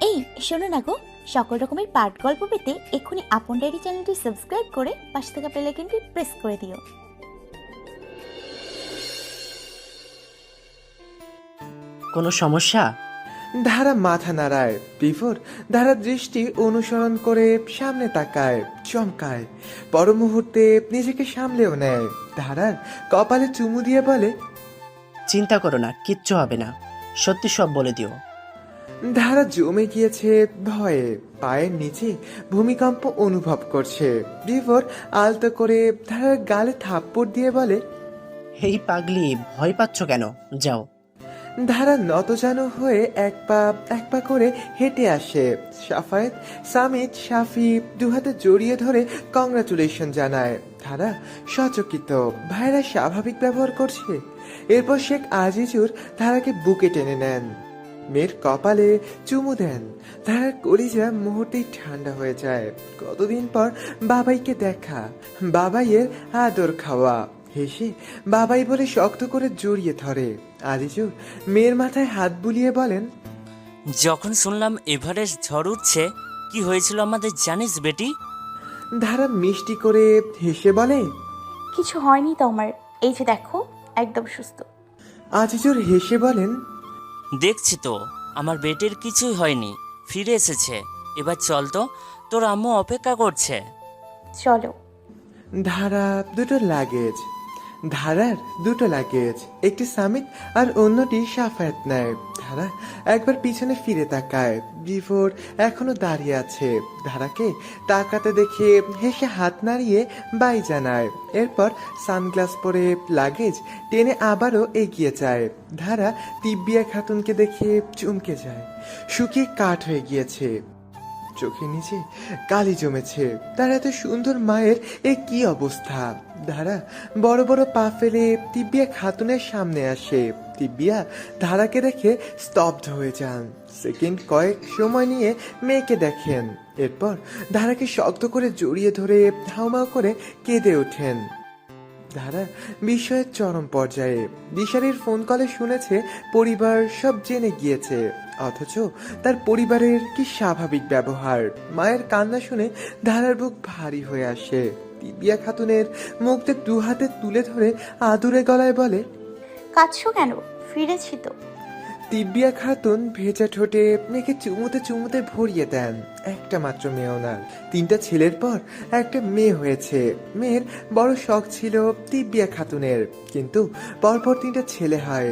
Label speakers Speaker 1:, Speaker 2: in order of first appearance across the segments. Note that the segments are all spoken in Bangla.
Speaker 1: এই শোনো না গো, সকল রকমের পাঠ গল্প পেতে এক্ষুনি আপন ডায়েরি চ্যানেলটি সাবস্ক্রাইব করে পাশে থাকা বেল আইকনটি প্রেস করে দিও।
Speaker 2: কোনো সমস্যা?
Speaker 3: ধারা মাথা নাড়ায়। বিভোর ধারা দৃষ্টি অনুসরণ করে সামনে তাকায়, চমকায়, পর মুহূর্তে নিজেকে সামলেও নেয়। ধারার কপালে চুমু দিয়ে বলে,
Speaker 2: চিন্তা করো না, কিচ্ছু হবে না, সত্যি সব বলে দিও।
Speaker 3: ধারা জমে গিয়েছে ভয়ে, পায়ের নিচে ভূমিকম্প অনুভব করছে। বিভোর আলতো করে ধারার গালে থাপ্পড় দিয়ে বলে,
Speaker 2: এই পাগলি, ভয় পাচ্ছ কেন? যাও।
Speaker 3: ধারা নতজানু হয়ে এক পা করে হেঁটে আসে। সাফায়েত, সামিদ, শাফি দুহাতে জড়িয়ে ধরে কংগ্রাচুলেশন জানায়। ধারা সচকিত, ভাইরা স্বাভাবিক ব্যবহার করছে। এরপর শেখ আজিজুর ধারাকে বুকে টেনে নেন, মেয়ের কপালে চুমু দেন। ধারার কলিজা মুহূর্তেই ঠান্ডা হয়ে যায়। কতদিন পর বাবাইকে দেখা, বাবাইয়ের আদর খাওয়া। হেসে বাবাই বলে শক্ত করে জড়িয়ে ধরে। আজিজুর মেয়ের মাথায় হাত বুলিয়ে বলেন,
Speaker 4: যখন শুনলাম এভারেস্ট ঝড় উঠছে, কি হয়েছিল আমাদের জানিস বেটি?
Speaker 3: ধারা মিষ্টি করে হেসে বলে,
Speaker 1: কিছু হয়নি তো আমার, এই যে দেখো একদম সুস্থ।
Speaker 3: আজিজুর হেসে বলেন,
Speaker 4: দেখছি তো আমার বেটির কিছুই হয়নি, ফিরে এসেছে। এবার চল তো, তোর আম্মু অপেক্ষা করছে।
Speaker 1: চলো।
Speaker 3: ধারার দুটো লাগেজ, একটি সামিত আর অন্যটি সাফায়াত নেয়। ধারা একবার পিছনে ফিরে তাকায়। বিভোর এখনো দাঁড়িয়ে আছে। ধারাকে তাকাতে দেখে হেসে হাত নাড়িয়ে বাই জানায়। এরপর সানগ্লাস পরে লাগেজ টেনে আবারও এগিয়ে যায়। ধারা তিব্বিয়া খাতুনকে দেখে চমকে যায়। শুকিয়ে কাঠ হয়ে গিয়েছে, চোখের নিচে কালি জমেছে। তার এত সুন্দর মায়ের এ কি অবস্থা! ধারা বড় বড় পা ফেলে তিব্বিয়া খাতুনের সামনে আসে। তিব্বিয়া ধারাকে দেখে স্তব্ধ হয়ে যান। সেকেন্ড কয়েক সময় নিয়ে মেয়েকে দেখেন। এরপর ধারাকে শক্ত করে জড়িয়ে ধরে হাউমাউ করে কেঁদে ওঠেন। ধারা বিস্ময়ের চরম পর্যায়ে। দিশারির ফোন কলে শুনেছে পরিবার সব জেনে গিয়েছে, অথচ তার পরিবারের কি স্বাভাবিক ব্যবহার। মায়ের কান্না শুনে ধারার বুক ভারী হয়ে আসে। তিবিয়া খাতুনের মুখতে দু হাতে তুলে ধরে আদুরে গলায় বলে,
Speaker 1: কাঁদছো কেন? ফিরেছি তো।
Speaker 3: তিব্বিয়া খাতুন ভেজা ঠোঁটে মেয়েকে চুমুতে চুমুতে ভরিয়ে দেন। একটা মাত্র মেয়ে ওনার, তিনটা ছেলের পর একটা মেয়ে হয়েছে। মেয়ের বড় শখ ছিল তিব্বিয়া খাতুনের, কিন্তু পরপর তিনটা ছেলে হয়।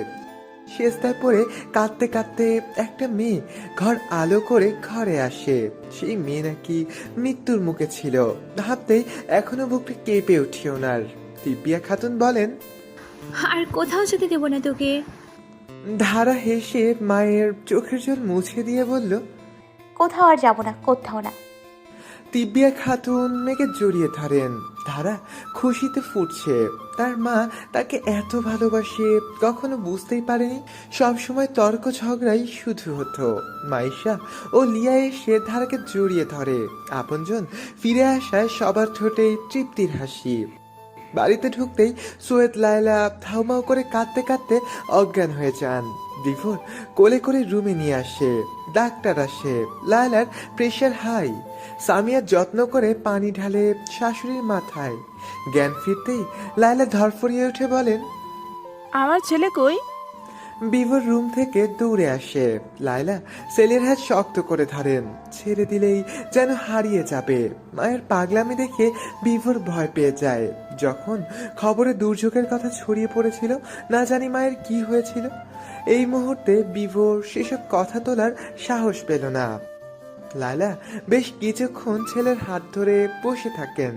Speaker 3: শেষদায় পড়ে কাঁদতে কাঁদতে একটা মেয়ে ঘর আলো করে ঘরে আসে। সেই মেয়ে নাকি মৃত্যুর মুখে ছিল। ভাবতেই এখনো বুকটা কেঁপে উঠি ওনার। তিব্বিয়া খাতুন বলেন,
Speaker 5: আর কোথাও যেতে দেবো না তোকে।
Speaker 3: ধারা হেসে মায়ের চোখের জল মুছে দিয়ে বলল,
Speaker 1: কোথাও আর যাবো না, কোথাও না।
Speaker 3: তিব্বিয়া খাতুন মেয়েকে জড়িয়ে ধরেন। ধারা খুশিতে ফুটছে। তার মা তাকে এত ভালোবাসে কখনো বুঝতেই পারেনি। সবসময় তর্ক ঝগড়াই শুধু হতো। মাইশা ও লিয়া এসে ধারাকে জড়িয়ে ধরে। আপনজন ফিরে আসায় সবার ঠোঁটেই তৃপ্তির হাসি। বাড়িতে ঢুকতেই সৈয়দ লায়লা হাউমাউ করে কাঁদতে কাঁদতে অজ্ঞান হয়ে যান। বিভোর কোলে করে রুমে নিয়ে আসে। ডাক্তার আসে। লায়লার প্রেশার হাই। সামিয়া যত্ন করে পানি ঢালে শাশুড়ির মাথায়। জ্ঞান ফিরতেই লায়লা ধরফরিয়ে উঠে বলেন,
Speaker 5: আমার ছেলে কই?
Speaker 3: বিভোর রুম থেকে দৌড়ে আসে। লায়লা সেলের হাত শক্ত করে ধরেন। ছেড়ে দিলেই যেন হারিয়ে যাবে। মায়ের পাগলামি দেখে বিভোর ভয় পেয়ে যায়। যখন খবরে দুর্যোগের কথা ছড়িয়ে পড়েছিল, না জানি মায়ের কি হয়েছিল। এই মুহূর্তে বিভোর সেসব কথা তোলার সাহস পেল না। লায়লা বেশ কিছুক্ষণ ছেলের হাত ধরে বসে থাকেন।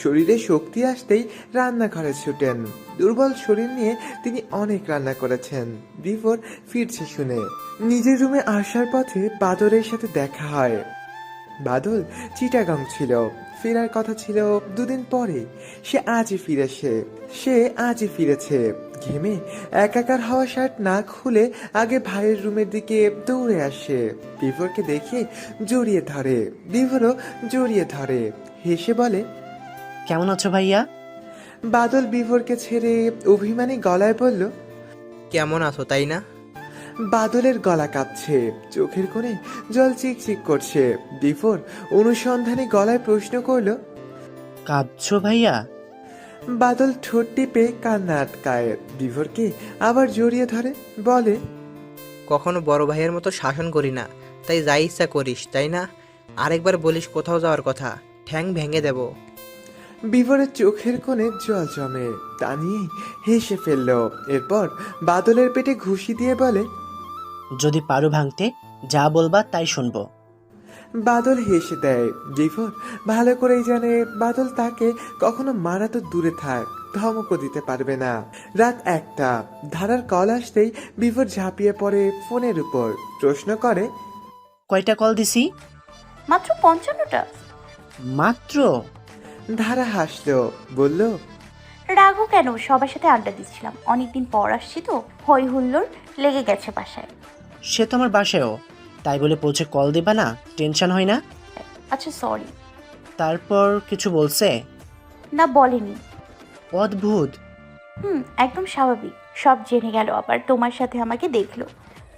Speaker 3: শরীরে শক্তি আসতেই রান্নাঘরে ছুটেন। দুর্বল শরীর নিয়ে তিনি অনেক রান্না করেছেন। বিভোর ফিরছে শুনে নিজের রুমে আসার পথে বাদলের সাথে দেখা হয়। বাদল চিটাগাং ছিল, ফেরার কথা ছিল দুদিন পরে। সে আজই ফিরেছে। ঘেমে একাকার হওয়া শার্ট না খুলে আগে ভাইয়ের রুমের দিকে দৌড়ে আসে। বিভোরকে দেখে জড়িয়ে ধরে। বিভোরও জড়িয়ে ধরে। হেসে বলে,
Speaker 2: কেমন আছো ভাইয়া?
Speaker 3: বাদল বিভোরকে ছেড়ে অভিমানী গলায় বলল,
Speaker 6: কেমন আছো তাই না?
Speaker 3: বাদলের গলা কাঁপছে, চোখের কোণে জল চিকচিক করছে। বিফোর অনুসন্ধানী গলায় প্রশ্ন করলো।
Speaker 2: কাঁদছো ভাইয়া?
Speaker 3: বাদল ঠোঁট টিপে কান্না আটকায়, বিভোরকে আবার জড়িয়ে ধরে, বলে,
Speaker 6: কখনো বড় ভাইয়ের মতো শাসন করি না, তাই যাই ইচ্ছা করিস, তাই না? আরেকবার বলিস কোথাও যাওয়ার কথা, ঠ্যাং ভেঙে দেব।
Speaker 3: বিভোরের চোখের কোণে জল জমে, তা নিয়ে হেসে ফেলল। এরপর বাদলের পেটে ঘুষি দিয়ে বলে,
Speaker 2: যদি পারো ভাঙতে, যা বলবা তাই শুনবো।
Speaker 3: বাদল হেসে দেয়। বিভোর ভালো করেই জানে বাদল তাকে কখনো মারা তো দূরে থাক, ধমকও দিতে পারবে না। রাত 1টা, ধারার কল আসতেই বিভোর ঝাঁপিয়ে পড়ে ফোনের উপর, প্রশ্ন করে,
Speaker 2: কয়টা কল দিছি?
Speaker 1: মাত্র 55টা।
Speaker 2: মাত্র?
Speaker 3: ধারা হাসলো, বলল,
Speaker 1: রাগও কেন, সবার সাথে আড্ডা দিচ্ছিলাম, অনেকদিন পর আসছি তো, হই হুল্লোড় লেগে গেছে বাসায়।
Speaker 2: সে তো আমার বাসায়ও, তাই বলে পৌঁছে কল দিবা না? টেনশন হয় না?
Speaker 1: আচ্ছা সরি।
Speaker 2: তারপর কিছু বলছে?
Speaker 1: না বলেনি।
Speaker 2: অদ্ভুত।
Speaker 1: একদম স্বাভাবিক। সব জেনে গেল, আবার তোমার সাথে আমাকে দেখলো,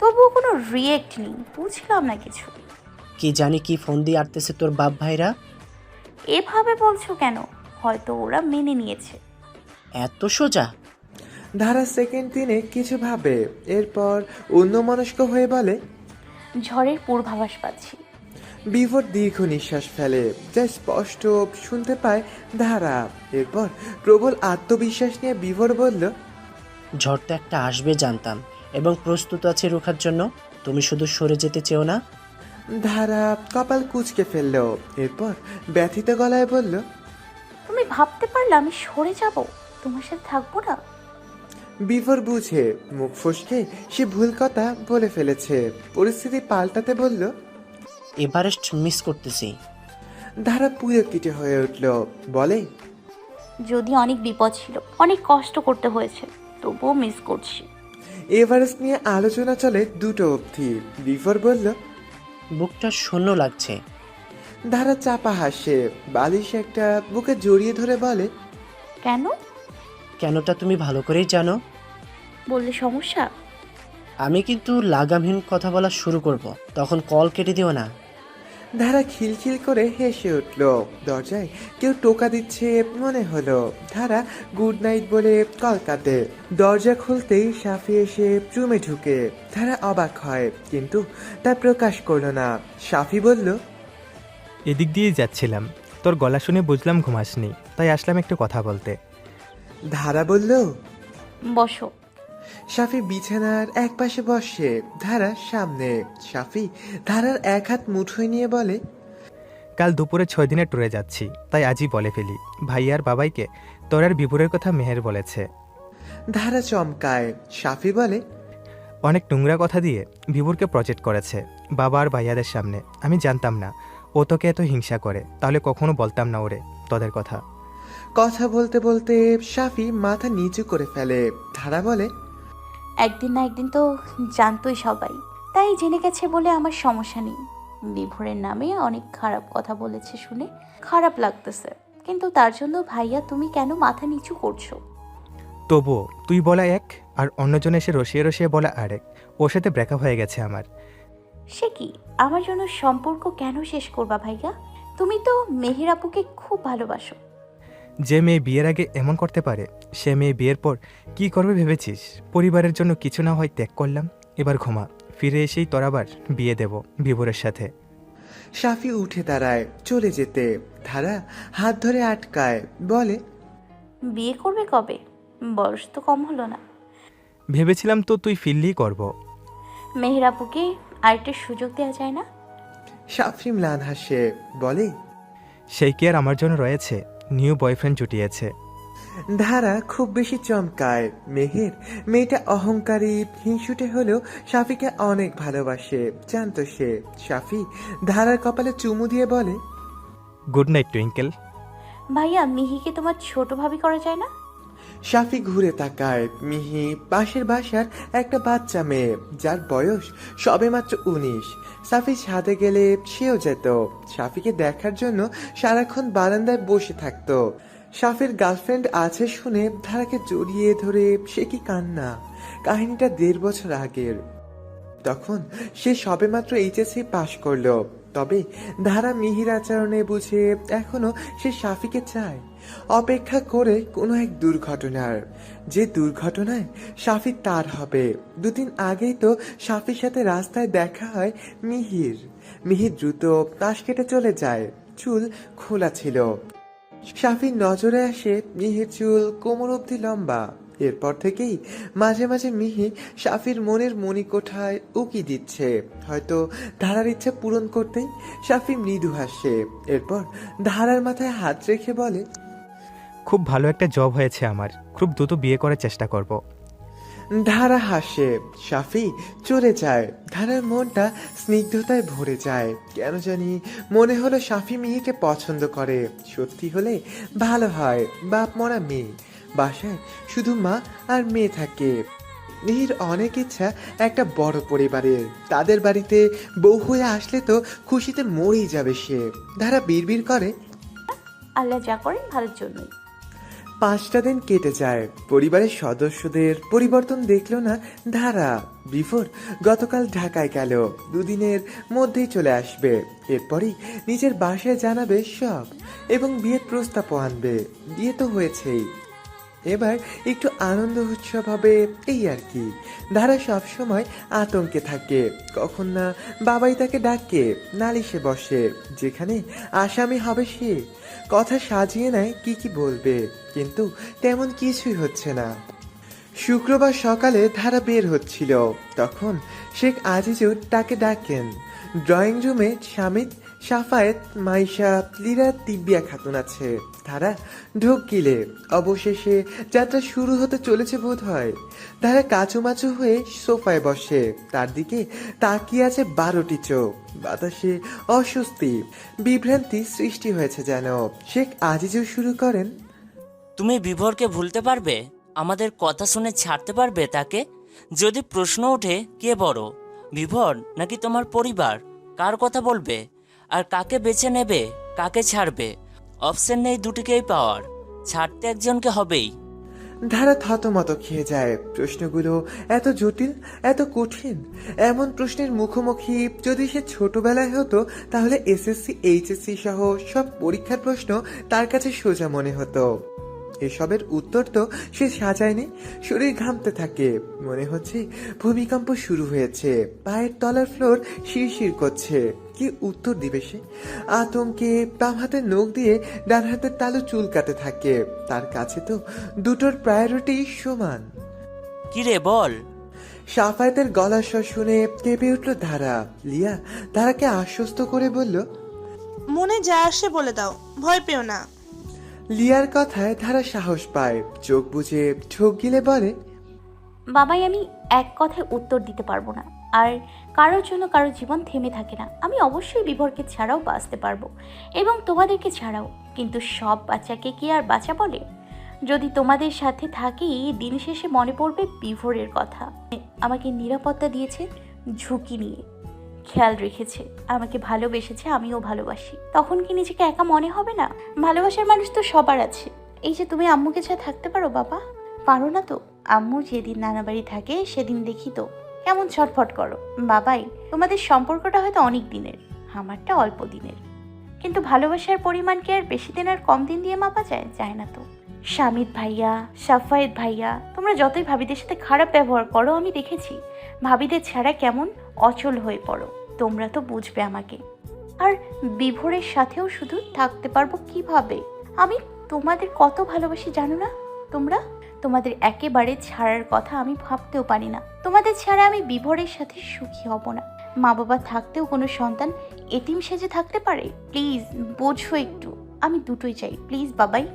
Speaker 1: তবুও কোনো রিয়েক্ট নেই, বুঝলাম না কিছু।
Speaker 2: কি জানি কি ফোন দিয়ে আটতেছে তোর বাপ ভাইরা।
Speaker 1: এভাবে বলছো কেন? হয়তো ওরা মেনে নিয়েছে।
Speaker 2: এত সোজা?
Speaker 3: ধারা সেকেন্ড 3 কিছু ভাবে, এরপর অন্যমনস্ক হয়ে বলে,
Speaker 1: ঝড়ের পূর্বাভাস পাচ্ছি।
Speaker 3: বিভোর দীর্ঘ নিঃশ্বাস ফেলে, যা স্পষ্ট শুনতে পায় ধারা। এরপর প্রবল আত্মবিশ্বাস নিয়ে বিভোর বলল,
Speaker 2: ঝড় তো একটা আসবে জানতাম, এবং প্রস্তুত আছে রোখার জন্য। তুমি শুধু সরে যেতে চেও না।
Speaker 3: ধারা কপাল কুঁচকে ফেলল, এরপর ব্যথিত গলায় বলল,
Speaker 1: তুমি ভাবতে পারলে আমি সরে যাব, তোমার সাথে থাকবো না?
Speaker 3: বিভোর বুঝে মুখ ফসকে সে ভুল কথা বলে ফেলেছে, পরিস্থিতি পাল্টাতে বলল,
Speaker 2: এভারেস্ট মিস করতেছি।
Speaker 3: ধারা পুলকিত হয়ে উঠল, বলে,
Speaker 1: যদি অনেক বিপদ ছিল, অনেক কষ্ট করতে হয়েছে, তবুও মিস করছি।
Speaker 3: এভারেস্ট নিয়ে আলোচনা চলে 2টো অবধি। বিভোর বলল,
Speaker 2: বুকটা শূন্য লাগছে।
Speaker 3: ধারা চাপা হাসে, বালিশ একটা বুকে জড়িয়ে ধরে বলে,
Speaker 1: কেন?
Speaker 2: কেনটা তুমি ভালো করেই জানো।
Speaker 1: বললে সমস্যা?
Speaker 2: আমি কিন্তু লাগামহীন কথা বলা শুরু করব, তখন কল কেটে দিও না।
Speaker 3: ধারা খিলখিল করে হেসে উঠল। দরজায় কেউ টোকা দিচ্ছে মনে হলো। ধারা গুড নাইট বলে কল কাটে। দরজা খুলতেই সাফি এসে রুমে ঢুকে। ধারা অবাক হয়, কিন্তু তা প্রকাশ করলো না। সাফি বলল,
Speaker 7: এদিক দিয়েই যাচ্ছিলাম, তোর গলা শুনে বুঝলাম ঘুমাসনি, তাই আসলাম একটু কথা বলতে।
Speaker 3: ধারা বলল,
Speaker 1: বসো।
Speaker 3: সাফি বিছানার এক পাশে বসে, ধারা সামনে। সাফি ধারার এক হাত মুঠোয় নিয়ে বলে,
Speaker 7: কাল দুপুরে 6 দিনের ট্যুরে যাচ্ছি, তাই আজই বলে ফেলি। ভাইয়ার বাবাইকে তোর আর বিভোরের কথা মেহের বলেছে।
Speaker 3: ধারা চমকায়। সাফি বলে,
Speaker 7: অনেক নোংরা কথা দিয়ে বিভোরকে প্রজেক্ট করেছে বাবা আর ভাইয়াদের সামনে। আমি জানতাম না ও তোকে এত হিংসা করে, তাহলে কখনো বলতাম না ওরে তোদের কথা।
Speaker 3: কথা বলতে বলতে সাফি মাথা নিচু করে ফেলে। ধারা বলে,
Speaker 1: একদিন না একদিন তো জানতোই সবাই, তাই জেনে গেছে বলে আমার সমস্যা নেই। বিভোরের নামে অনেক খারাপ কথা বলেছে শুনে খারাপ লাগতেছে, কিন্তু তার জন্য ভাইয়া তুমি কেন মাথা নিচু করছো?
Speaker 7: তবুও তুই বলা এক আর অন্যজন এসে রসিয়ে রসিয়ে বলা আরেক। ওর সাথে ব্রেকআপ হয়ে গেছে আমার।
Speaker 1: সে কি, আমার জন্য সম্পর্ক কেন শেষ করবা ভাইয়া? তুমি তো মেহের আপুকে খুব ভালোবাসো।
Speaker 7: যে মেয়ে বিয়ের আগে এমন করতে পারে, সে মেয়ে বিয়ের পর কি করবে ভেবেছিস? পরিবারের জন্য কিছু না হয় ত্যাগ করলাম, এবার ঘুমা, ফিরে এসেই তোর আবার বিয়ে দেব বিভোরের সাথে।
Speaker 3: সাফি উঠে দাঁড়ায় চলে যেতে। ধারা হাত ধরে আটকায়, বলে,
Speaker 1: বিয়ে করবে কবে? বয়স তো কম হলো না।
Speaker 7: ভেবেছিলাম তো তুই ফিরলেই করব।
Speaker 1: মেহের আপুকে আরেকটা সুযোগ দেওয়া যায় না?
Speaker 3: সাফি ম্লান হাসে, বলে,
Speaker 7: সেই কি আর আমার জন্য রয়েছে? নিউ বয়ফ্রেন্ড জুটিয়েছে।
Speaker 3: ধারা খুব বেশি চমকায়। মেহের মেয়েটা অহংকারী হিংসুটে হলেও সাফিকে অনেক ভালোবাসে, জানতো সে। সাফি ধারার কপালে চুমু দিয়ে বলে,
Speaker 7: গুড নাইট টুইঙ্কেল।
Speaker 1: ভাইয়া মিহিকে তোমার ছোট ভাবি করা যায় না?
Speaker 3: সাফি ঘুরে তাকায়। মিহি পাশের বাসার একটা বাচ্চা মেয়ে, যার বয়স সবেমাত্র 19। সাফি ছাদে গেলে সেও যেত। সাফিকে দেখার জন্য সারাক্ষণ বারান্দায় বসে থাকতো। সাফির গার্লফ্রেন্ড আছে শুনে ধারাকে জড়িয়ে ধরে সে কি কান্না। কাহিনীটা 1.5 বছর আগের। তখন সে সবেমাত্র এইচএসসি পাশ করলো। তবে ধারা মিহির আচরণে বুঝে এখনো সে সাফিকে চায়, অপেক্ষা করে কোনো এক দুর্ঘটনার, যে দুর্ঘটনায় সাফি তার হবে। দুদিন আগেই তো সাফির সাথে রাস্তায় দেখা হয় মিহির। মিহির দ্রুত তাস কেটে চলে যায়, চুল খোলা ছিল। সাফির নজরে আসে মিহির চুল কোমর অবধি লম্বা। এরপর থেকেই মাঝে মাঝে মিহি সাফির মনের মণিকোঠায় উকি দিচ্ছে, হয়তো ধারার ইচ্ছা পূরণ করতেই। সাফি মৃদু হাসে, এরপর ধারার মাথায় হাত রেখে বলে,
Speaker 7: খুব ভালো একটা জব হয়েছে আমার, খুব দ্রুত বিয়ে করার চেষ্টা করব।
Speaker 3: ধারা হাসে, সাফি চলে যায়। ধারার মনটা স্নিগ্ধতায় ভরে যায়। কেন জানি মনে হলো সাফি মিহিকে পছন্দ করে। সত্যি হলে ভালো হয়। বাপ মরা মেয়ে, বাসায় শুধু মা আর মেয়ে থাকে। মিহির অনেক ইচ্ছা একটা বড় পরিবারের। তাদের বাড়িতে বউ হয়ে আসলে তো খুশিতে মরেই যাবে সে। ধারা বিড়বিড় করে,
Speaker 1: আল্লাহ যা করেন ভালোর জন্যই।
Speaker 3: 5টা দিন কেটে যায়। পরিবারের সদস্যদের পরিবর্তন দেখলো না ধারা। বিফোর গতকাল ঢাকায় গেল, 2 দিনের মধ্যেই চলে আসবে। এরপরই নিজের বাসায় জানাবে সব এবং বিয়ের প্রস্তাবও আনবে। বিয়ে তো হয়েছেই, এবার একটু আনন্দ উৎসব হবে, এই আর কি। ধারা সবসময় আতঙ্কে থাকে, কখন না বাবাই তাকে ডাকে নালিশে বসে, যেখানে আসামি হবে সে। কথা সাজিয়ে নেয় কি কি বলবে, কিন্তু তেমন কিছুই হচ্ছে না। শুক্রবার সকালে ধারা বের হচ্ছিল, তখন শেখ আজিজুর তাকে ডাকেন। ড্রয়িং রুমে শামিদ, সাফায়েত, মাইশা, লিরা, তিব্বিয়া খাতুন আছে। ধারা ঢোক গিলে অবশেষে যাত্রা শুরু হতে চলেছে বোধ হয়। ধারা কাচুমাচু হয়ে সোফায় বসে, তার দিকে তাকিয়ে আছে 12টি চোখ। বাতাসে অস্বস্তি, বিভ্রান্তি সৃষ্টি হয়েছে যেন। শেখ আজিজুর শুরু করেন,
Speaker 4: তুমি বিভোরকে ভুলতে পারবে? আমাদের কথা শুনে ছাড়তে পারবে তাকে? যদি প্রশ্ন ওঠে কে বড়, বিভোর নাকি তোমার পরিবার, কার কথা বলবে? আর কাকে বেছে নেবে, কাকে ছাড়বে? অপশন নেই দুটিকেই পাওয়ার, ছাড়তে একজনকে হবেই।
Speaker 3: ধারা থতমত খেয়ে যায়। প্রশ্নগুলো এত জটিল, এত কঠিন। এমন প্রশ্নের মুখোমুখি যদি সে ছোটবেলায় হতো, তাহলে এসএসসি, এইচএসসি সহ সব পরীক্ষার প্রশ্ন তার কাছে সোজা মনে হতো। এসবের উত্তর তো সে সাজায়নি। শরীর ঘামতে থাকে, মনে হচ্ছে ভূমিকম্প শুরু হয়েছে। পায়ের তলার ফ্লোর শিরশির করছে। কি উত্তর দিবে সে? আতঙ্কে বাম হাতের নখ দিয়ে ডান হাতের তালু চুলকাতে থাকে। তার কাছে তো দুটোর প্রায়োরিটি সমান।
Speaker 4: কিরে বল।
Speaker 3: সাফায়েতের গলার স্বর শুনে কেঁপে উঠল ধারা। লিয়া ধারাকে আশ্বস্ত করে বলল,
Speaker 8: মনে যা আসে বলে দাও, ভয় পেও না।
Speaker 3: লিয়ার কথায় ধারা সাহস পায়, চোখ বুজে ঢোক গিলে বলে,
Speaker 1: বাবাই আমি এক কথায় উত্তর দিতে পারবো না। আর কারোর জন্য কারোর জীবন থেমে থাকে না। আমি অবশ্যই বিভোরকে ছাড়াও বাঁচতে পারবো এবং তোমাদেরকে ছাড়াও। কিন্তু সব বাচ্চাকে কি আর বাচ্চা বলে? যদি তোমাদের সাথে থাকি, দিন শেষে মনে পড়বে বিভোরের কথা। আমাকে নিরাপত্তা দিয়েছে, ঝুঁকি নিয়ে খেয়াল রেখেছে, আমাকে ভালোবেসেছে, আমিও ভালোবাসি। তখন কি নিজেকে একা মনে হবে না? ভালোবাসার মানুষ তো সবার আছে। এই যে তুমি আম্মুকে ছাড়া থাকতে পারো বাবা? পারো না তো? আম্মু যেদিন নানা বাড়ি থাকে সেদিন দেখি তো কেমন ছটফট করো। বাবাই, তোমাদের সম্পর্কটা হয়তো অনেক দিনের, আমারটা অল্প দিনের, কিন্তু ভালোবাসার পরিমাণ কি আর বেশি দিন আর কম দিন দিয়ে মাপা যায়? যায় না তো। শামিদ ভাইয়া, সাফায়েত ভাইয়া, তোমরা যতই ভাবিদের সাথে খারাপ ব্যবহার করো, আমি দেখেছি ভাবিদের ছাড়া কেমন অচল হয়ে পড়ো। তোমরা তো বুঝবে আমাকে। আর বিভোরের সাথেও শুধু থাকতে পারবো কিভাবে? আমি তোমাদের কত ভালোবাসি জানো না তোমরা? তোমাদের একেবারে ছাড়ার কথা আমি ভাবতেও পারি না। তোমাদের ছাড়া আমি বিভোরের সাথে সুখী হব না। মা বাবা থাকতেও কোনো সন্তান এতিম সেজে থাকতে পারে? প্লিজ বোঝো একটু, আমি দুটোই চাই, প্লিজ বাবাই।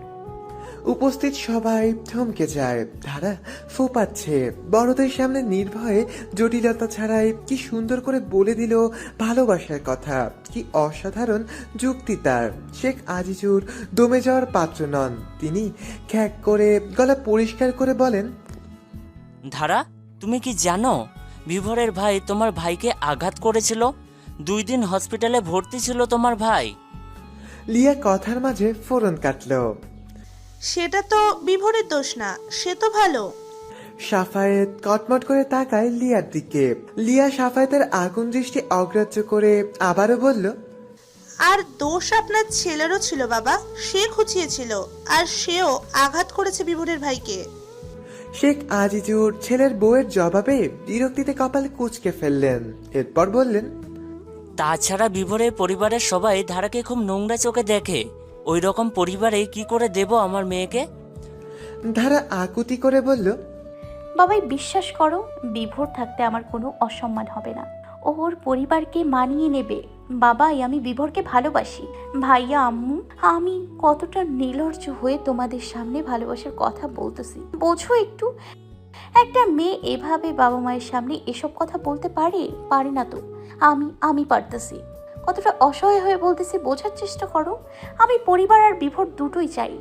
Speaker 3: উপস্থিত সবাই থমকে যায়। ধারা ফোপাচ্ছে। বড়দের সামনে নির্ভয়ে জটিলতা ছাড়াই কি সুন্দর করে বলে দিল ভালোবাসার কথা। কি অসাধারণ যুক্তি তার। শেখ আজিজুর দমে যাওয়ার পাত্র নন। তিনি খ্যাক করে গলা পরিষ্কার করে বলেন,
Speaker 4: ধারা, তুমি কি জানো বিভোরের ভাই তোমার ভাইকে আঘাত করেছিল? 2 দিন হসপিটালে ভর্তি ছিল তোমার ভাই।
Speaker 3: লিয়া কথার মাঝে ফোড়ন কাটল।
Speaker 8: সেটা তো বিভোরের দোষ না, সে তো ভালো।
Speaker 3: সাফায়েত কটমট করে তাকায় লিয়ার দিকে। লিয়া সাফায়েতের আগুন দৃষ্টি অগ্রাহ্য করে আবারও বলল,
Speaker 8: আর দোষ আপনার ছেলেরও ছিল বাবা, সে খুঁচিয়েছিল আর সেও আঘাত করেছে বিভোরের ভাইকে।
Speaker 3: শেখ আজিজুর ছেলের বউয়ের জবাবে বিরক্তিতে কপাল কুঁচকে ফেললেন। এরপর বললেন,
Speaker 4: তাছাড়া বিভোরের পরিবারের সবাই ধারাকে খুব নোংরা চোখে দেখে। ওই রকম পরিবারে কি করে দেব আমার মেয়েকে?
Speaker 3: ধারা আকুতি করে বলল,
Speaker 1: বাবাই বিশ্বাস করো, বিভোর থাকতে আমার কোনো অসম্মান হবে না। ও ওর পরিবারকে মানিয়ে নেবে। বাবাই, আমি বিভোরকে ভালোবাসি। ভাইয়া, আম্মু, আমি কতটা নির্লজ্জ হয়ে তোমাদের সামনে ভালোবাসার কথা বলতেছি, বোঝো একটু। একটা মেয়ে এভাবে বাবা মায়ের সামনে এসব কথা বলতে পারে না তো। আমি পারতেছি। কতটা অসহায় হয়ে বলতেছি, বোঝার চেষ্টা করো। আমি পরিবার আর বিভোর দুটোই চাই।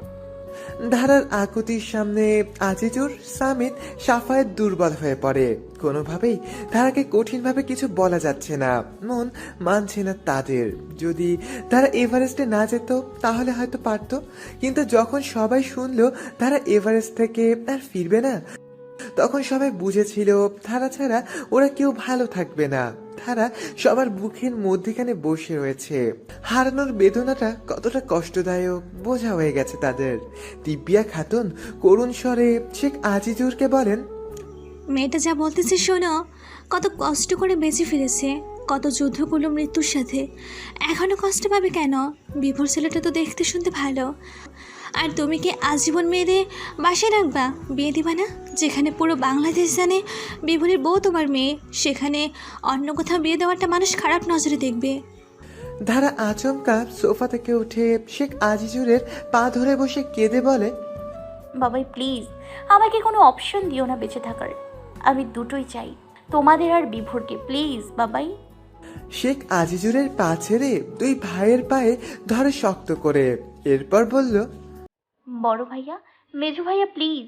Speaker 3: ধারার আকুতির সামনে আজিজুর, সামিত, সাফায়েত দুর্বল হয়ে পড়ে। কোনোভাবেই ধারাকে কঠিনভাবে কিছু বলা যাচ্ছে না, মন মানছে না তাদের। যদি তারা এভারেস্টে না যেত তাহলে হয়তো পারতো, কিন্তু যখন সবাই শুনলো তারা এভারেস্ট থেকে আর ফিরবে না, তখন সবাই বুঝেছিল ধারা ছাড়া ওরা কেউ ভালো থাকবে না। ধারা সবার বুকের মধ্যেখানে বসে রয়েছে। হারানোর বেদনাটা কতটা কষ্টদায়ক বোঝা হয়ে গেছে তাদের। দিব্যা খাতুন করুণ স্বরে শেখ আজিজুরকে বলেন,
Speaker 9: মেয়েটা যা বলতেছে শোনো, কত কষ্ট করে বেঁচে ফিরেছে, কত যুদ্ধ করলো মৃত্যুর সাথে, এখনো কষ্ট পাবে কেন? বিভোর ছেলেটা তো দেখতে শুনতে ভালো। আর তুমি কি আজীবন মেয়েদের বাসায় রাখবা, বিয়ে দিবা না? যেখানে পুরো বাংলাদেশ জানে বিভোরের বউ তোমার মেয়ে, সেখানে অন্য কোথাও বিয়ে দেওয়াটা মানুষ খারাপ নজরে দেখবে।
Speaker 3: ধারা আচমকা সোফা থেকে উঠে শেখ আজিজুরের পা ধরে বসে কেঁদে বলে,
Speaker 1: বাবাই প্লিজ, আমাকে কোনো অপশন দিও না বেঁচে থাকার। আমি দুটোই চাই, তোমাদের আর বিভোরকে। প্লিজ বাবাই।
Speaker 3: শেখ আজিজুরের পা ছেড়ে দুই ভাইয়ের পায়ে ধরে শক্ত করে। এরপর বলল,
Speaker 1: বড় ভাইয়া, মেজু ভাইয়া, প্লিজ।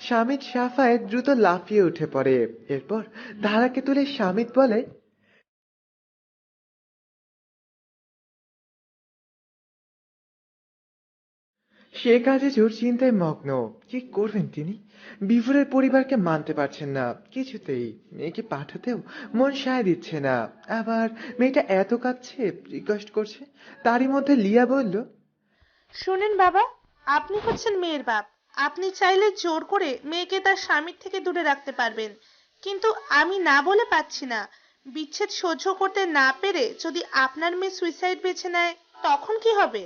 Speaker 3: শামিত সাফায়েত দ্রুত লাফিয়ে উঠে পড়ে। এরপর ধারাকে তুলে শামিত বলে, শেখ আজিজুর চিন্তায় মগ্ন। কি করবেন তিনি? বিভোরের পরিবারকে মানতে পারছেন না কিছুতেই। মেয়েকে পাঠাতেও মন সায় দিচ্ছে না। আবার মেয়েটা এত কাঁদছে, রিকোয়েস্ট করছে। তারই মধ্যে লিয়া বলল,
Speaker 8: শুনেন বাবা, আপনি হচ্ছেন মেয়ের বাপ, আপনি চাইলে জোর করে মেয়েকে তার স্বামীর থেকে দূরে রাখতে পারবেন, কিন্তু আমি না বলে পাচ্ছি না। বিচ্ছেদ সহ্য করতে না পেরে যদি আপনার মেয়ে সুইসাইড বেছে নেয়, তখন কি হবে?